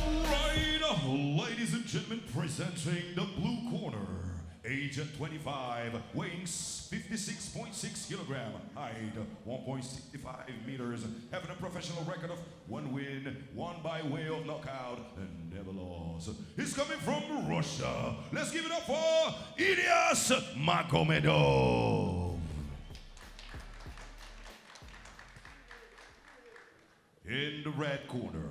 Right, ladies and gentlemen, presenting the blue corner, age 25, weighing 56.6 kilogram, height 1.65 meters, having a professional record of 1 win, 1 by way of knockout, and never lost. He's coming from Russia. Let's give it up for Ilyas Magomedov. In the red corner,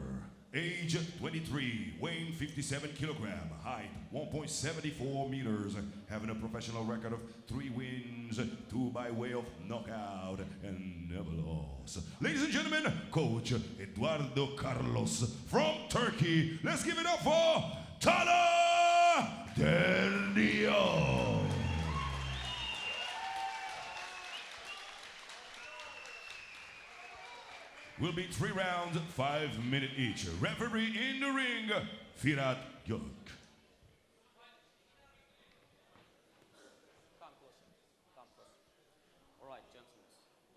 age 23, weighing 57 kilogram, height 1.74 meters, having a professional record of 3 wins, 2 by way of knockout, and never lost. Ladies and gentlemen, Coach Eduardo Carlos from Turkey. Let's give it up for Talha Derdiyok. Will be 3 rounds, 5 minutes each. Referee in the ring, Talha Derdiyok. Come closer, come closer. All right, gentlemen,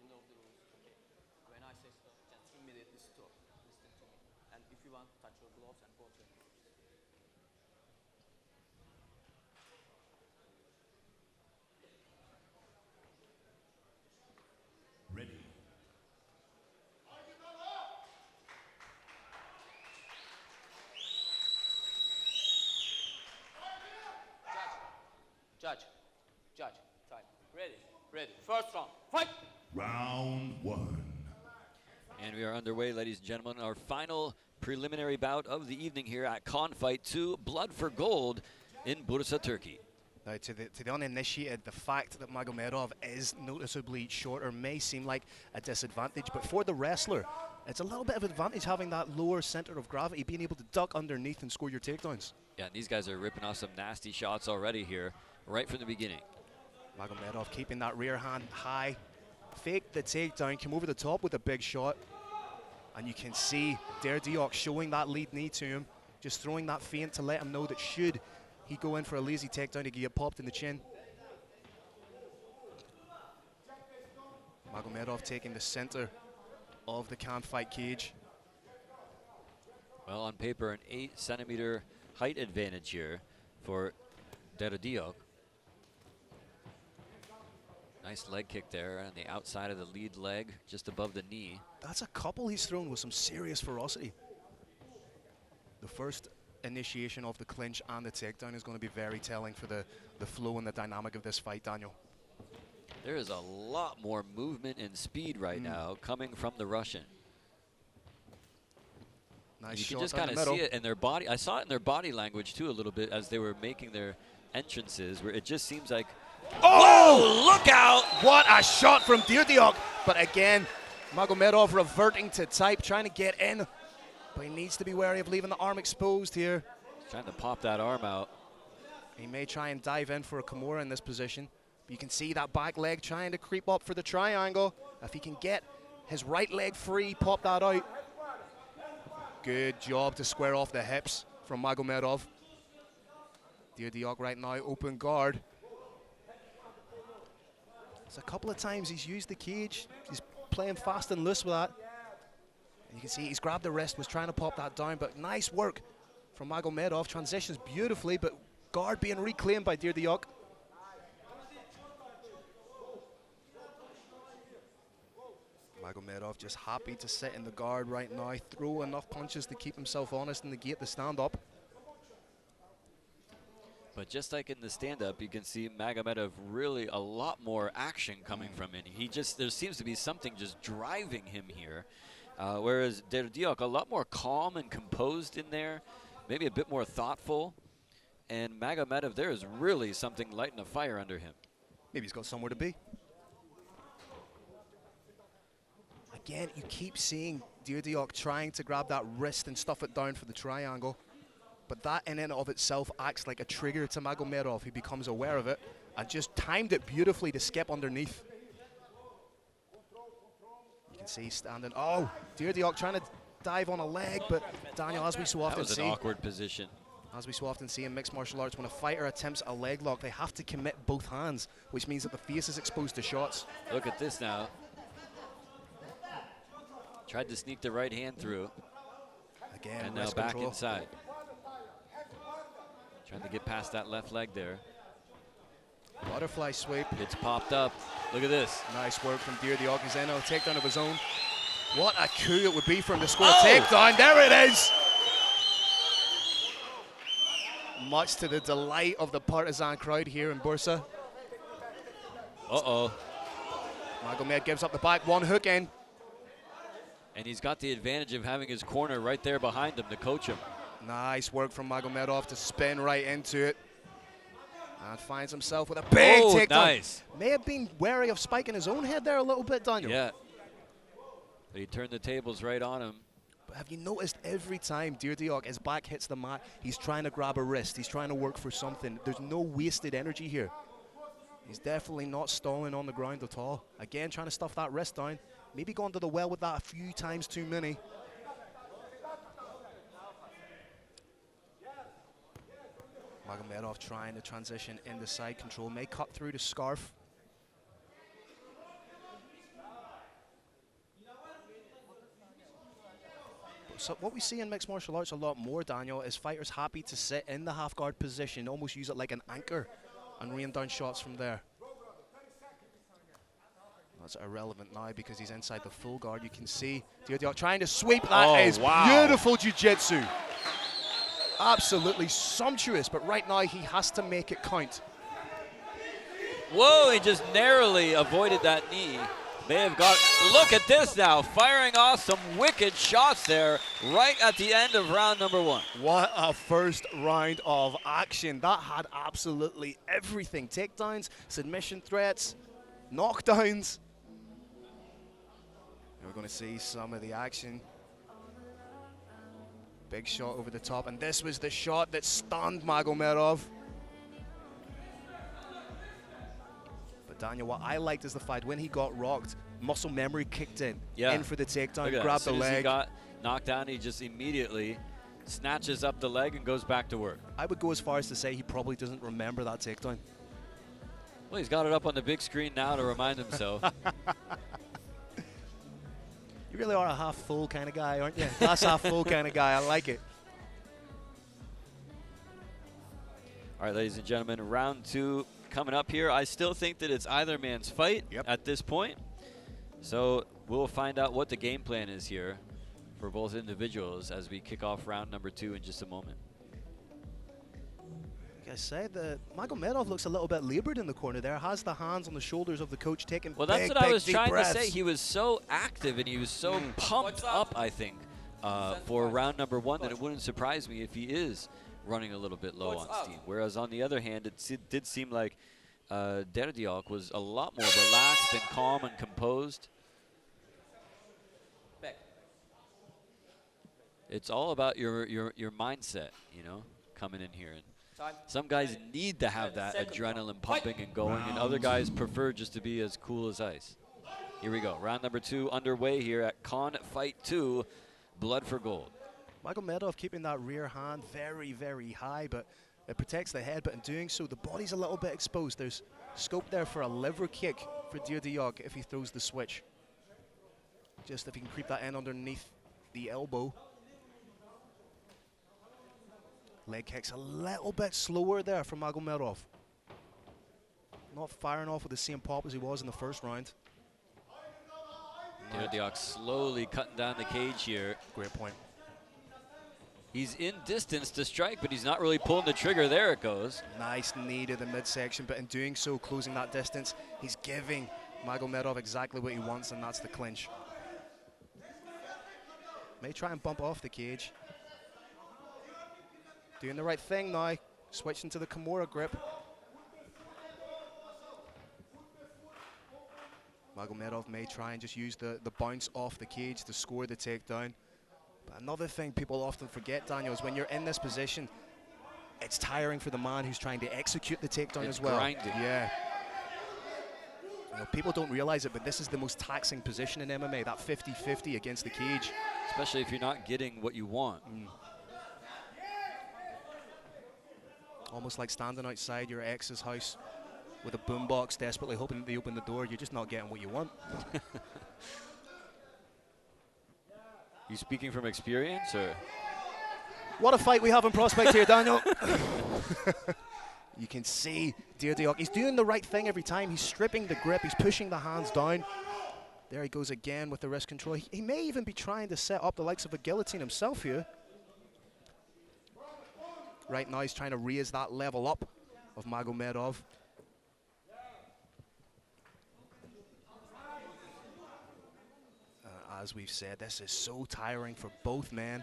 you know the rules, okay? When I say stop, just immediately stop. Listen to me. And if you want, touch your gloves and both your hands. Ready. Judge, time. Ready. First round, fight! Round 1. And we are underway, ladies and gentlemen. Our final preliminary bout of the evening here at Con Fight 2, Blood for Gold in Bursa, Turkey. Now, to the uninitiated, the fact that Magomedov is noticeably shorter may seem like a disadvantage, but for the wrestler, it's a little bit of advantage having that lower center of gravity, being able to duck underneath and score your takedowns. Yeah, these guys are ripping off some nasty shots already here, right from the beginning. Magomedov keeping that rear hand high, faked the takedown, came over the top with a big shot, and you can see Derdiyok showing that lead knee to him, just throwing that feint to let him know that should he go in for a lazy takedown, he could get popped in the chin. Magomedov taking the center of the Can Fight cage. Well, on paper, an 8-centimeter height advantage here for Derdiyok. Nice leg kick there on the outside of the lead leg, just above the knee. That's a couple he's thrown with some serious ferocity. The first initiation of the clinch and the takedown is going to be very telling for the flow and the dynamic of this fight, Daniel. There is a lot more movement and speed right now coming from the Russian. Nice you shot can just down kind the of middle. see it in their body. I saw it in their body language too a little bit as they were making their entrances, where it just seems like, oh, look out! What a shot from Derdiyok. But again, Magomedov reverting to type, trying to get in. But he needs to be wary of leaving the arm exposed here. Trying to pop that arm out. He may try and dive in for a Kimura in this position. But you can see that back leg trying to creep up for the triangle. If he can get his right leg free, pop that out. Good job to square off the hips from Magomedov. Derdiyok right now, open guard. It's a couple of times he's used the cage. He's playing fast and loose with that. And you can see he's grabbed the wrist, was trying to pop that down, but nice work from Magomedov. Transitions beautifully, but guard being reclaimed by Derdiyok. Magomedov just happy to sit in the guard right now, throw enough punches to keep himself honest and negate the stand-up. But just like in the stand-up, you can see Magomedov really a lot more action coming from him. There seems to be something just driving him here. Whereas Derdiyok, a lot more calm and composed in there, maybe a bit more thoughtful. And Magomedov, there is really something lighting a fire under him. Maybe he's got somewhere to be. Again, you keep seeing Derdiyok trying to grab that wrist and stuff it down for the triangle. But that in and of itself acts like a trigger to Magomedov. He becomes aware of it and just timed it beautifully to skip underneath. You can see he's standing. Oh, Derdiyok trying to dive on a leg, but Daniel, as we so often see, that was an awkward position. As we so often see in mixed martial arts, when a fighter attempts a leg lock, they have to commit both hands, which means that the face is exposed to shots. Look at this now. Tried to sneak the right hand through. Again, And now wrist back control. inside. Trying to get past that left leg there. Butterfly sweep. It's popped up. Look at this. Nice work from Derdiyok. He's in a takedown of his own. What a coup it would be for him to score Oh! a takedown. There it is. Much to the delight of the partisan crowd here in Bursa. Uh-oh. Magomed gives up the back, one hook in. And he's got the advantage of having his corner right there behind him to coach him. Nice work from Magomedov to spin right into it. And finds himself with a big takedown. Nice. May have been wary of spiking his own head there a little bit, Daniel. Yeah. But he turned the tables right on him. But have you noticed every time Derdiyok, his back hits the mat, he's trying to grab a wrist. He's trying to work for something. There's no wasted energy here. He's definitely not stalling on the ground at all. Again, trying to stuff that wrist down. Maybe gone to the well with that a few times too many. Magomedov trying to transition into side control. May cut through the scarf. So what we see in mixed martial arts a lot more, Daniel, is fighters happy to sit in the half guard position, almost use it like an anchor, and rain down shots from there. That's irrelevant now because he's inside the full guard. You can see Derdiyok trying to sweep. That is beautiful jiu-jitsu. Absolutely sumptuous, but right now he has to make it count. Whoa, he just narrowly avoided that knee. May have got, look at this now, firing off some wicked shots there right at the end of round number 1. What a first round of action. That had absolutely everything. Takedowns, submission threats, knockdowns. We're going to see some of the action. Big shot over the top, and this was the shot that stunned Magomedov. But Daniel, what I liked is the fact when he got rocked, muscle memory kicked in. Yeah. In for the takedown, Look at grabbed that. the As soon as he leg. got knocked down, he just immediately snatches up the leg and goes back to work. I would go as far as to say he probably doesn't remember that takedown. Well, he's got it up on the big screen now to remind himself. You really are a half full kind of guy, aren't you? Glass half full kind of guy. I like it. All right, ladies and gentlemen, round 2 coming up here. I still think that it's either man's fight at this point. So we'll find out what the game plan is here for both individuals as we kick off round number 2 in just a moment. Like I said, Magomedov looks a little bit labored in the corner there. Has the hands on the shoulders of the coach, taking Well, that's big, what I big, was deep trying breaths. to say. He was so active and he was so pumped up, I think, for round number 1 that it wouldn't surprise me if he is running a little bit low on steam. Whereas on the other hand, it did seem like Derdiyok was a lot more relaxed and calm and composed. Back. It's all about your mindset, you know, coming in here. And Time. some guys need to have that adrenaline pumping and going, and other guys prefer just to be as cool as ice. Here we go. Round number 2 underway here at Con Fight 2, Blood for Gold. Magomedov keeping that rear hand very, very high, but it protects the head, but in doing so, the body's a little bit exposed. There's scope there for a liver kick for Derdiyok if he throws the switch. Just if he can creep that in underneath the elbow. Leg kicks a little bit slower there from Magomedov. Not firing off with the same pop as he was in the first round. Derdiyok slowly cutting down the cage here. Great point. He's in distance to strike, but he's not really pulling the trigger. There it goes. Nice knee to the midsection, but in doing so, closing that distance, he's giving Magomedov exactly what he wants, and that's the clinch. May try and bump off the cage. Doing the right thing now, switching to the Kimura grip. Magomedov may try and just use the bounce off the cage to score the takedown. But another thing people often forget, Daniel, is when you're in this position, it's tiring for the man who's trying to execute the takedown as well. Grinding. Yeah. You know, people don't realize it, but this is the most taxing position in MMA, that 50-50 against the cage. Especially if you're not getting what you want. Almost like standing outside your ex's house with a boombox, desperately hoping that they open the door. You're just not getting what you want. You speaking from experience, or? What a fight we have in prospect here, Daniel. You can see Derdiyok. He's doing the right thing every time. He's stripping the grip. He's pushing the hands down. There he goes again with the wrist control. He may even be trying to set up the likes of a guillotine himself here. Right now he's trying to raise that level up of Magomedov. As we've said, this is so tiring for both men.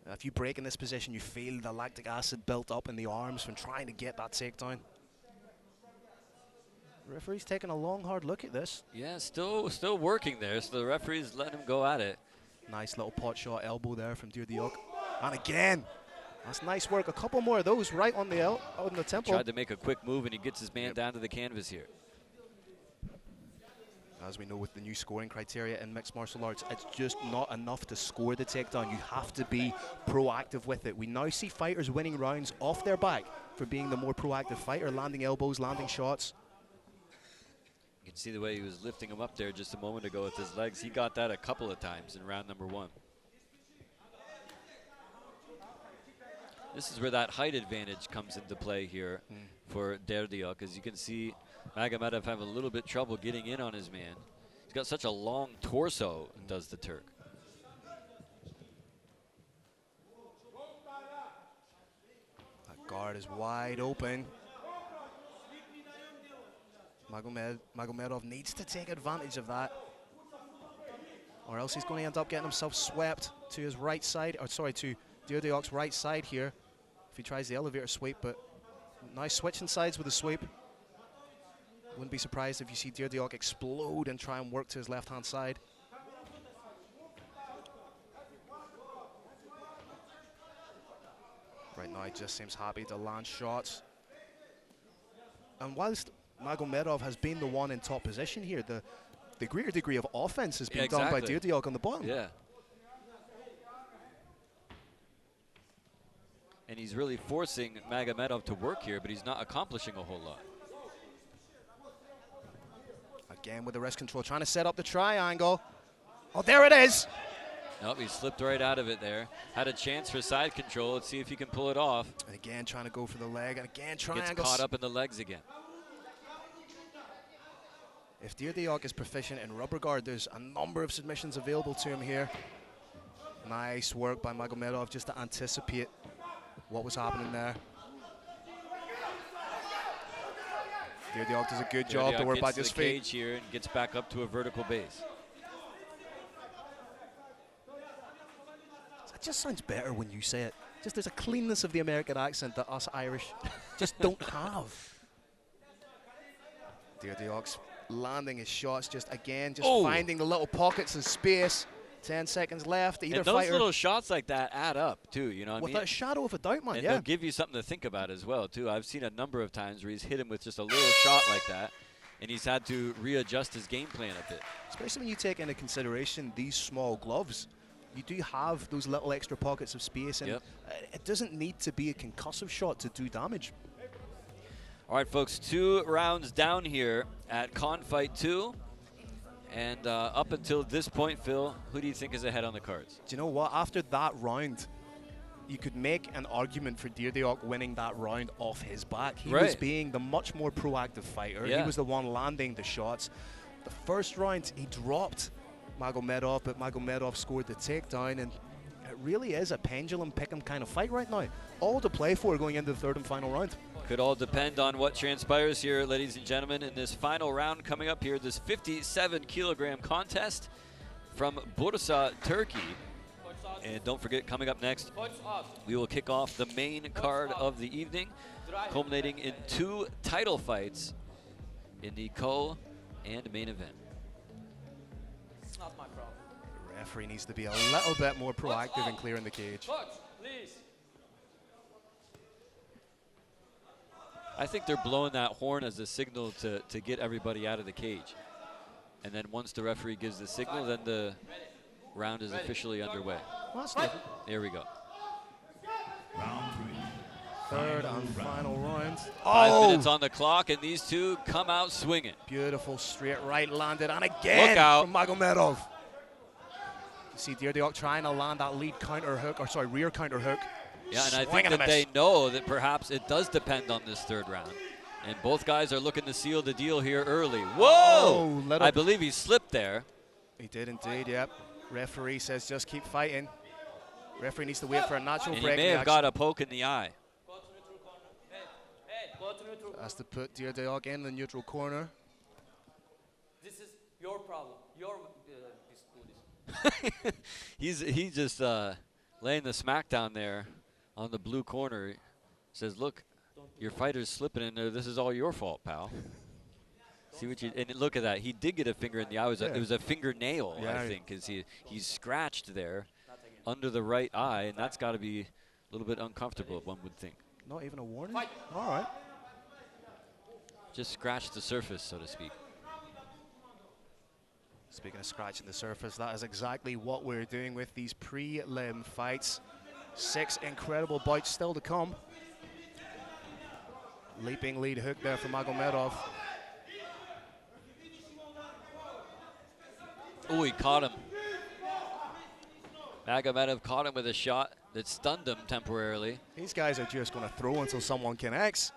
If you break in this position, you feel the lactic acid built up in the arms from trying to get that takedown. The referee's taking a long, hard look at this. Yeah, still working there, so the referee's letting him go at it. Nice little pot shot elbow there from Derdiyok. And again, that's nice work. A couple more of those right on the temple. Tried to make a quick move, and he gets his man down to the canvas here. As we know with the new scoring criteria in mixed martial arts, it's just not enough to score the takedown. You have to be proactive with it. We now see fighters winning rounds off their back for being the more proactive fighter, landing elbows, landing shots. You can see the way he was lifting him up there just a moment ago with his legs. He got that a couple of times in round number 1. This is where that height advantage comes into play here for Derdiyok. As you can see, Magomedov having a little bit trouble getting in on his man. He's got such a long torso, does the Turk. That guard is wide open. Magomedov needs to take advantage of that, or else he's going to end up getting himself swept to his right side, or sorry, to Derdiyok's right side here if he tries the elevator sweep. But nice switching sides with the sweep. Wouldn't be surprised if you see Derdiyok explode and try and work to his left-hand side. Right now, he just seems happy to land shots. And whilst Magomedov has been the one in top position here, the greater degree of offense has been done by Derdiyok on the bottom. Yeah. And he's really forcing Magomedov to work here, but he's not accomplishing a whole lot. Again with the wrist control, trying to set up the triangle. Oh, there it is. Nope, he slipped right out of it there. Had a chance for side control. Let's see if he can pull it off. And again, trying to go for the leg. And again, triangle. Gets caught up in the legs again. If Derdiyok is proficient in rubber guard, there's a number of submissions available to him here. Nice work by Magomedov just to anticipate what was happening there. Derdiyok does a good job to work back his feet. Cage here and gets back up to a vertical base. That just sounds better when you say it. Just there's a cleanness of the American accent that us Irish just don't have. Derdiyok's landing his shots just finding the little pockets of space. 10 seconds left. Either and those fighter, little shots like that add up too, you know what I mean? Without a shadow of a doubt, man. And yeah. they'll give you something to think about as well too. I've seen a number of times where he's hit him with just a little shot like that, and he's had to readjust his game plan a bit. Especially when you take into consideration these small gloves. You do have those little extra pockets of space, and it doesn't need to be a concussive shot to do damage. All right, folks, 2 rounds down here at Con Fight 2. And up until this point, Phil, who do you think is ahead on the cards? Do you know what? After that round, you could make an argument for Derdiyok winning that round off his back. He was being the much more proactive fighter. Yeah. He was the one landing the shots. The first round, he dropped Magomedov, but Magomedov scored the takedown. And it really is a pendulum pick'em kind of fight right now. All to play for going into the third and final round. Could all depend on what transpires here, ladies and gentlemen, in this final round coming up here, this 57-kilogram contest from Bursa, Turkey. And don't forget, coming up next, we will kick off the main card of the evening, culminating in 2 title fights in the co and main event. It's not my problem. The referee needs to be a little bit more proactive in clearing the cage. Coach, please. I think they're blowing that horn as a signal to get everybody out of the cage. And then once the referee gives the signal, then the round is officially underway. There we go. Round 3. Third and final round. 5 minutes on the clock, and these two come out swinging. Beautiful straight right landed, and again Look out. from Magomedov. See Derdiyok trying to land that lead counter hook, or sorry, rear counter hook. Yeah, and I think Swing and a that miss. they know that perhaps it does depend on this third round. And both guys are looking to seal the deal here early. Whoa! I believe he slipped there. He did indeed, yep. Referee says just keep fighting. Referee needs to wait for a natural And break. he may have got a poke in the eye. Go to neutral corner. Hey, go to neutral. Has to put Derdiyok in the neutral corner. This is your problem. Your do this. He's just laying the smack down there on the blue corner. He says, look, your fighter's slipping in there. This is all your fault, pal. See what you, and look at that. He did get a finger in the eye. It was a fingernail, Yeah. I think, because he's scratched there under the right eye, and that's got to be a little bit uncomfortable, one would think. Not even a warning? All right. Just scratched the surface, so to speak. Speaking of scratching the surface, that is exactly what we're doing with these prelim fights. 6 incredible bouts still to come. Leaping lead hook there for Magomedov. Oh, he caught him. Magomedov caught him with a shot that stunned him temporarily. These guys are just going to throw until someone connects.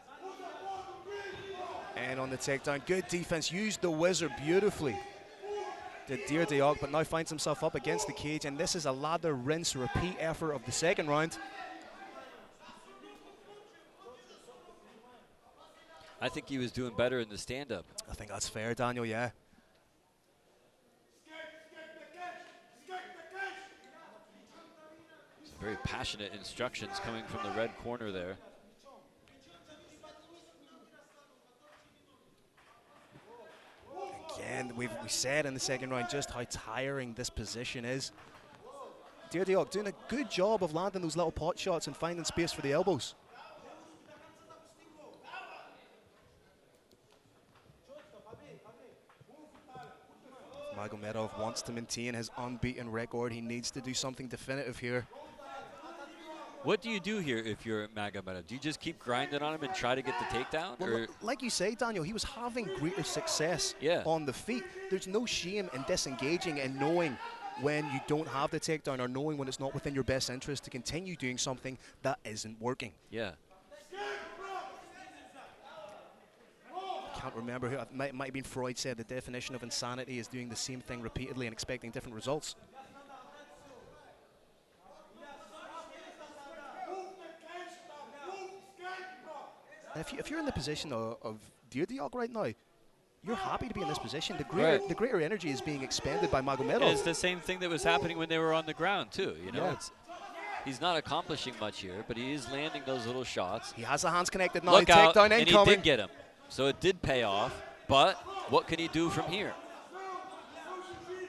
And on the takedown, good defense. Used the wizard beautifully. Did Derdiyok, but now finds himself up against the cage. And this is a lather, rinse, repeat effort of the second round. I think he was doing better in the stand-up. I think that's fair, Daniel, yeah. Some very passionate instructions coming from the red corner there. Again, we said in the second round just how tiring this position is. Derdiyok doing a good job of landing those little pot shots and finding space for the elbows. Magomedov wants to maintain his unbeaten record. He needs to do something definitive here. What do you do here if you're Magomedov? Do you just keep grinding on him and try to get the takedown? Well, or like you say, Daniel, he was having greater success on the feet. There's no shame in disengaging and knowing when you don't have the takedown, or knowing when it's not within your best interest to continue doing something that isn't working. Yeah. I can't remember who, it might have been Freud, said the definition of insanity is doing the same thing repeatedly and expecting different results. And if you're in the position of Derdiyok right now, you're happy to be in this position. The greater energy is being expended by Magomedov. And it's the same thing that was happening when they were on the ground too. You know, he's not accomplishing much here, but he is landing those little shots. He has the hands connected now. Look out, Takedown and incoming. he did get him. So it did pay off, but what can he do from here?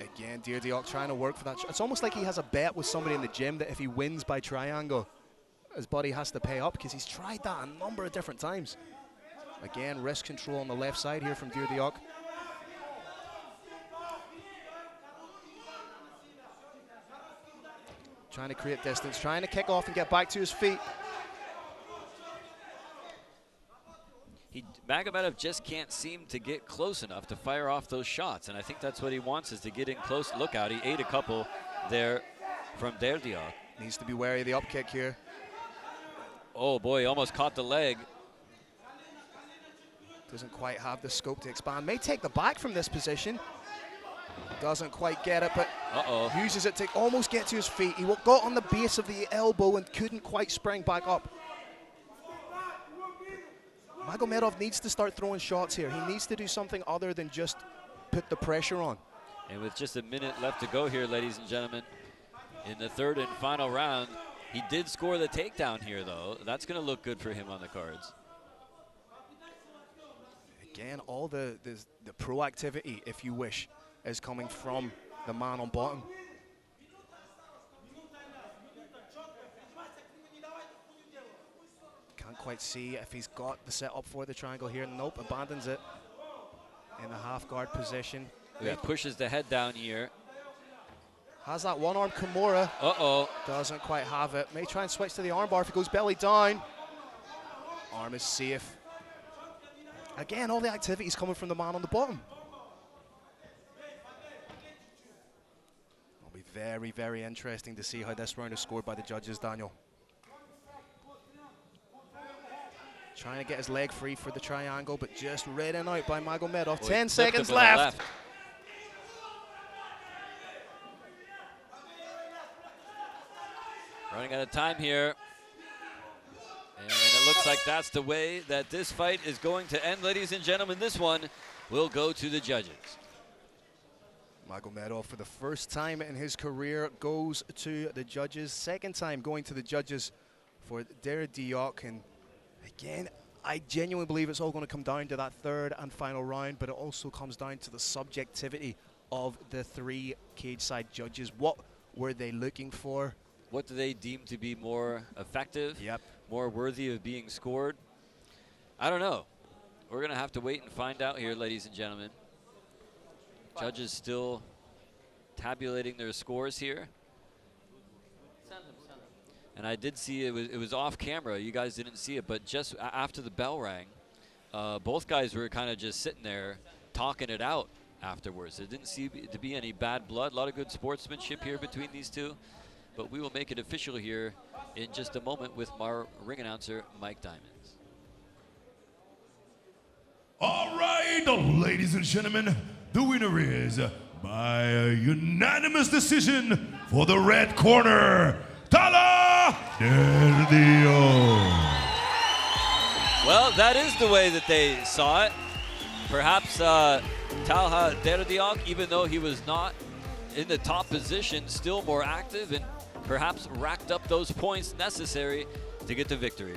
Again, Derdiyok trying to work for that. It's almost like he has a bet with somebody in the gym that if he wins by triangle, his body has to pay up, because he's tried that a number of different times. Again, wrist control on the left side here from Derdiyok. Trying to create distance, trying to kick off and get back to his feet. Magomedov just can't seem to get close enough to fire off those shots, and I think that's what he wants, is to get in close. Look out, he ate a couple there from Derdiyok. Needs to be wary of the up kick here. Oh boy, he almost caught the leg. Doesn't quite have the scope to expand. May take the back from this position. Doesn't quite get it, but uses it to almost get to his feet. He got on the base of the elbow and couldn't quite spring back up. Magomedov needs to start throwing shots here. He needs to do something other than just put the pressure on. And with just a minute left to go here, ladies and gentlemen, in the third and final round, he did score the takedown here, though. That's going to look good for him on the cards. Again, all the proactivity, if you wish, is coming from the man on bottom. Can't quite see if he's got the setup for the triangle here. Nope, abandons it in the half guard position. Yeah, pushes the head down here. Has that one-arm Kimura. Doesn't quite have it. May try and switch to the armbar if he goes belly down. Arm is safe. Again, all the activity is coming from the man on the bottom. It'll be Very, very interesting to see how this round is scored by the judges, Daniel. Trying to get his leg free for the triangle, but just ridden out by Magomedov. 10 seconds left. Running out of time here. And it looks like that's the way that this fight is going to end, ladies and gentlemen. This one will go to the judges. Magomedov, for the first time in his career, goes to the judges. Second time going to the judges for Derdiyok. And again, I genuinely believe it's all going to come down to that third and final round, but it also comes down to the subjectivity of the three cage-side judges. What were they looking for? What do they deem to be more effective? Yep. More worthy of being scored? I don't know. We're going to have to wait and find out here, ladies and gentlemen. Judges still tabulating their scores here. And I did see it was off camera. You guys didn't see it, but just after the bell rang, both guys were kind of just sitting there talking it out afterwards. There didn't seem to be any bad blood. A lot of good sportsmanship here between these two. But we will make it official here in just a moment with our ring announcer, Mike Diamonds. All right, ladies and gentlemen, the winner is by a unanimous decision for the red corner, Talha Derdiyok. Well, that is the way that they saw it. Perhaps Talha Derdiyok, even though he was not in the top position, still more active and perhaps racked up those points necessary to get the victory.